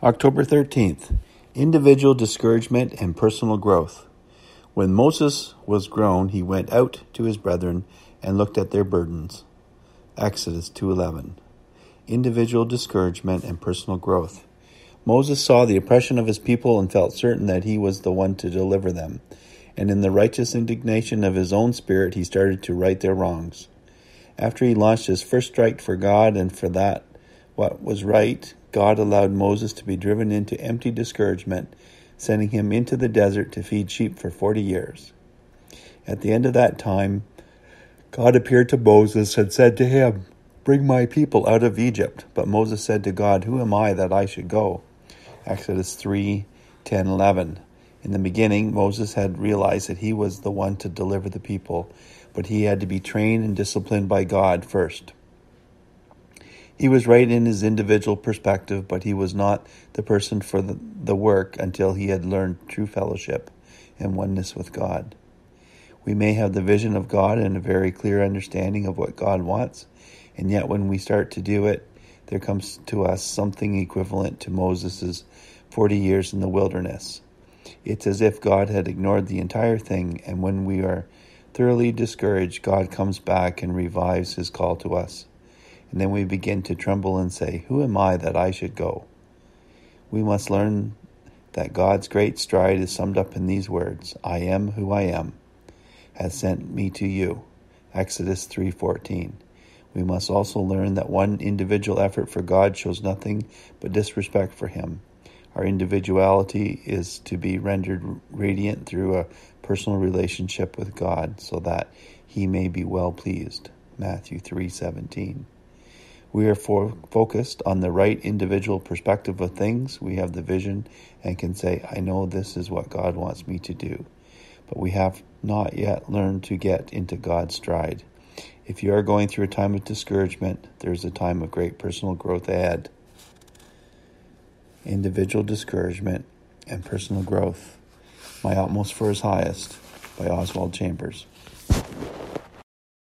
October 13th, Individual Discouragement and Personal Growth. When Moses was grown, he went out to his brethren and looked at their burdens. Exodus 2:11. Individual Discouragement and Personal Growth. Moses saw the oppression of his people and felt certain that he was the one to deliver them. And in the righteous indignation of his own spirit, he started to right their wrongs. After he launched his first strike for God and for that what was right, God allowed Moses to be driven into empty discouragement, sending him into the desert to feed sheep for 40 years. At the end of that time, God appeared to Moses and said to him, "Bring my people out of Egypt." But Moses said to God, "Who am I that I should go?" Exodus 3:10-11. In the beginning, Moses had realized that he was the one to deliver the people, but he had to be trained and disciplined by God first. He was right in his individual perspective, but he was not the person for the work until he had learned true fellowship and oneness with God. We may have the vision of God and a very clear understanding of what God wants, and yet when we start to do it, there comes to us something equivalent to Moses' 40 years in the wilderness. It's as if God had ignored the entire thing, and when we are thoroughly discouraged, God comes back and revives his call to us. And then we begin to tremble and say, "Who am I that I should go?" We must learn that God's great stride is summed up in these words, "I am who I am, has sent me to you." Exodus 3:14. We must also learn that one individual effort for God shows nothing but disrespect for him. Our individuality is to be rendered radiant through a personal relationship with God so that he may be well pleased. Matthew 3:17. We are focused on the right individual perspective of things. We have the vision and can say, "I know this is what God wants me to do." But we have not yet learned to get into God's stride. If you are going through a time of discouragement, there is a time of great personal growth ahead. Individual Discouragement and Personal Growth. My Utmost for His Highest by Oswald Chambers.